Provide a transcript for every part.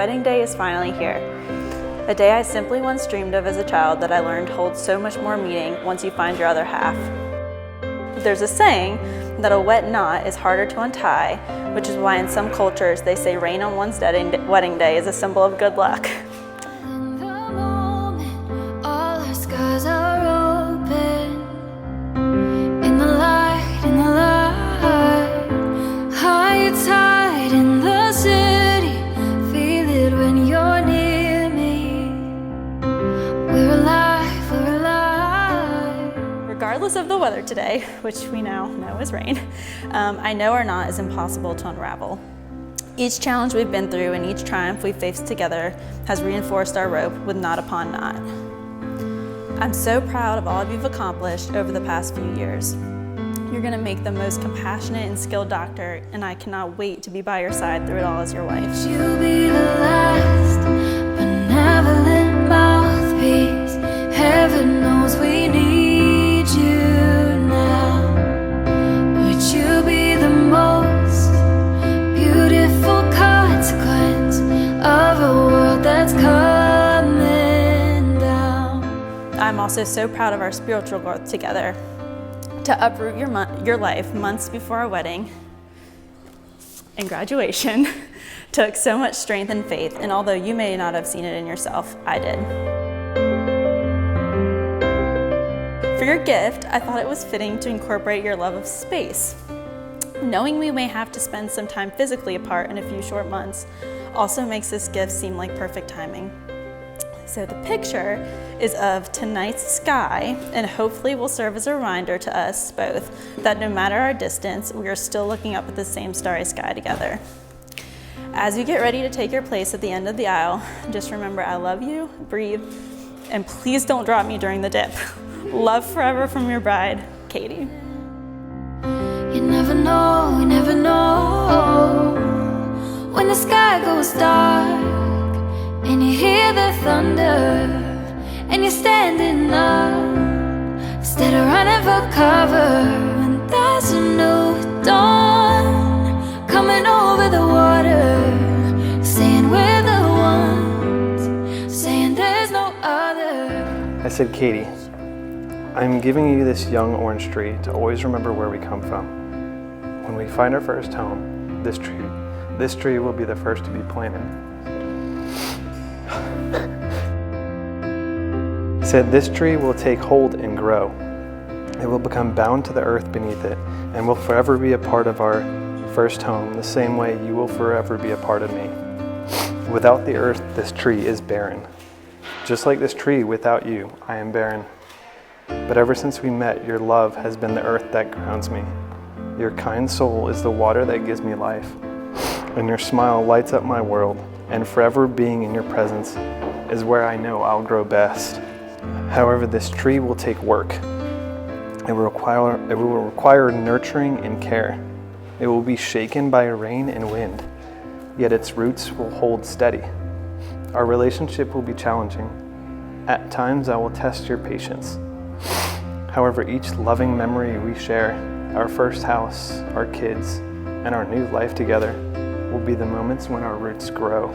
wedding day is finally here. A day I simply once dreamed of as a child that I learned holds so much more meaning once you find your other half. There's a saying that a wet knot is harder to untie, which is why in some cultures they say rain on one's wedding day is a symbol of good luck. In the moment, all our scars are open. In the light, high tide in the city. Feel it when you're near me. We're alive, we're alive. Regardless of the weather today, which we now know is rain, I know our knot is impossible to unravel. Each challenge we've been through and each triumph we've faced together has reinforced our rope with knot upon knot. I'm so proud of all you've accomplished over the past few years. You're going to make the most compassionate and skilled doctor, and I cannot wait to be by your side through it all as your wife. You'll be the last benevolent mouthpiece. Heaven knows we need you now. Would you be the most beautiful consequence of a world that's coming down? I'm also so proud of our spiritual growth together. To uproot your life months before our wedding and graduation took so much strength and faith, and although you may not have seen it in yourself, I did. For your gift, I thought it was fitting to incorporate your love of space. Knowing we may have to spend some time physically apart in a few short months also makes this gift seem like perfect timing. So the picture is of tonight's sky, and hopefully will serve as a reminder to us both that no matter our distance, we are still looking up at the same starry sky together. As you get ready to take your place at the end of the aisle, just remember I love you, breathe, and please don't drop me during the dip. Love forever from your bride, Katie. You never know, when the sky goes dark and you hear the thunder and you're standing up instead of running for cover. And there's a new dawn coming over the water, saying we're the ones, saying there's no other. I said, Katie, I'm giving you this young orange tree to always remember where we come from. When we find our first home, this tree will be the first to be planted. I said, this tree will take hold and grow. It will become bound to the earth beneath it and will forever be a part of our first home, the same way you will forever be a part of me. Without the earth, this tree is barren. Just like this tree, without you, I am barren. But ever since we met, your love has been the earth that grounds me. Your kind soul is the water that gives me life. And your smile lights up my world, and forever being in your presence is where I know I'll grow best. However, this tree will take work. It will require nurturing and care. It will be shaken by rain and wind, yet its roots will hold steady. Our relationship will be challenging. At times I will test your patience. However, each loving memory we share, our first house, our kids, and our new life together, will be the moments when our roots grow.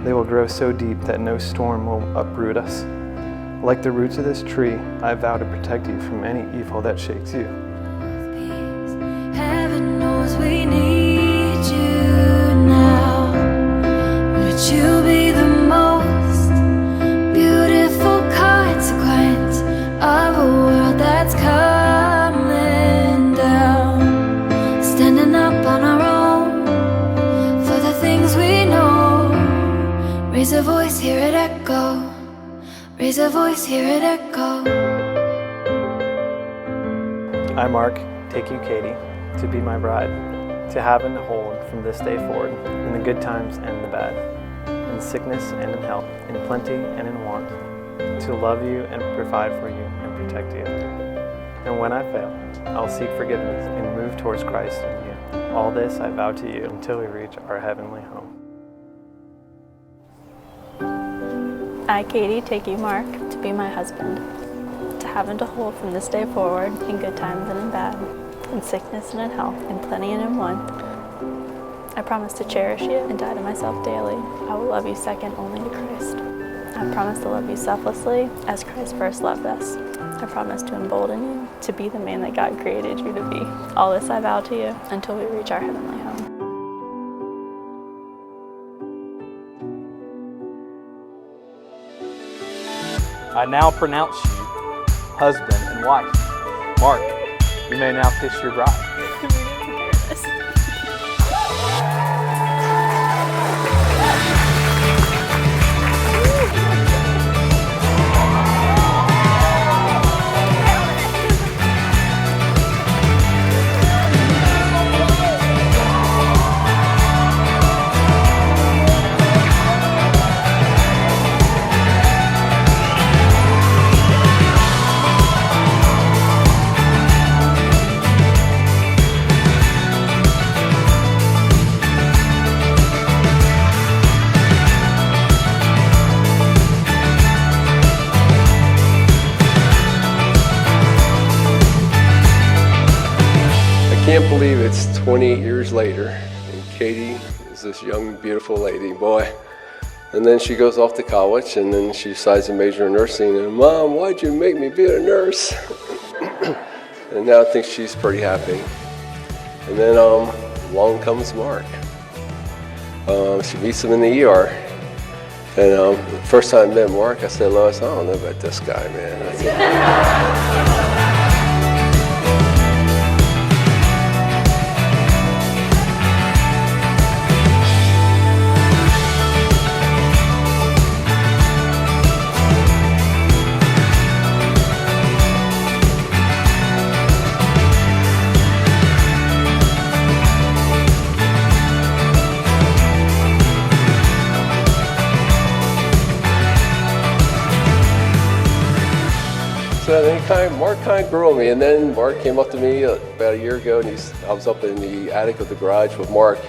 They will grow so deep that no storm will uproot us. Like the roots of this tree, I vow to protect you from any evil that shakes you. Heaven knows we need you now. Would you be the most beautiful consequence of a world that's coming down? Standing up on our own for the things we know. Raise a voice, hear it echo. Raise a voice, hear it echo. I, Mark, take you, Katie, to be my bride, to have and hold from this day forward, in the good times and the bad, in sickness and in health, in plenty and in want, to love you and provide for you and protect you. And when I fail, I'll seek forgiveness and move towards Christ in you. All this I vow to you until we reach our heavenly home. I, Katie, take you, Mark, to be my husband, to have and to hold from this day forward, in good times and in bad, in sickness and in health, in plenty and in want, I promise to cherish you and die to myself daily. I will love you second only to Christ. I promise to love you selflessly as Christ first loved us. I promise to embolden you to be the man that God created you to be. All this I vow to you until we reach our heavenly home. I now pronounce you husband and wife. Mark, you may now kiss your bride. I can't believe it's 28 years later, and Katie is this young, beautiful lady, boy. And then she goes off to college, and then she decides to major in nursing. And Mom, why'd you make me be a nurse? And now I think she's pretty happy. And then along comes Mark. She meets him in the ER. And the first time I met Mark, I said, Lois, I don't know about this guy, man. So then Mark kind of grew on me, and then Mark came up to me about a year ago, and I was up in the attic of the garage with Mark.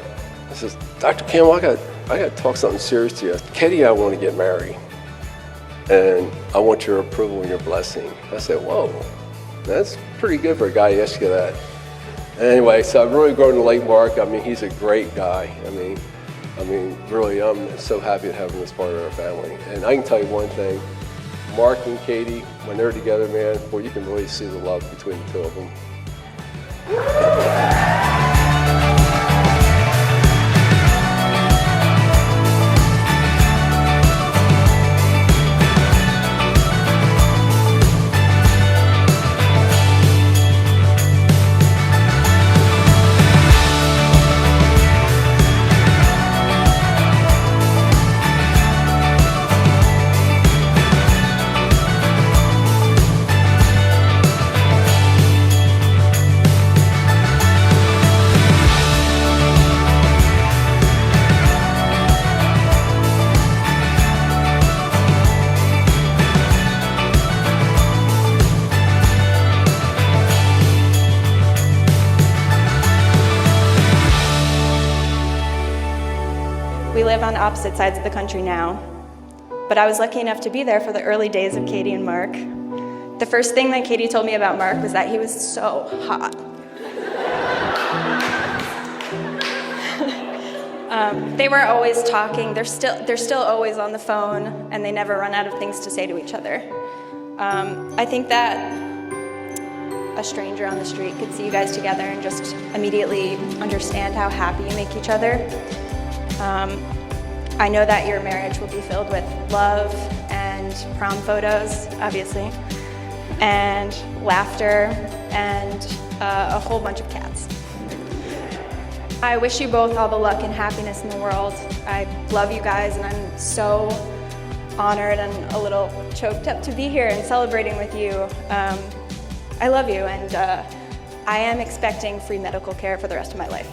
He says, Dr. Campbell, I got to talk something serious to you. Katie, I want to get married, and I want your approval and your blessing. I said, whoa, that's pretty good for a guy to ask you that. Anyway, so I've really grown to like Mark. I mean, he's a great guy. I mean, really, I'm so happy to have him as part of our family. And I can tell you one thing. Mark and Katie, when they're together, man, boy, you can really see the love between the two of them. We live on opposite sides of the country now, but I was lucky enough to be there for the early days of Katie and Mark. The first thing that Katie told me about Mark was that he was so hot. They were always talking. They're still always on the phone, and they never run out of things to say to each other. I think that a stranger on the street could see you guys together and just immediately understand how happy you make each other. I know that your marriage will be filled with love and prom photos, obviously, and laughter and a whole bunch of cats. I wish you both all the luck and happiness in the world. I love you guys, and I'm so honored and a little choked up to be here and celebrating with you. I love you, and I am expecting free medical care for the rest of my life.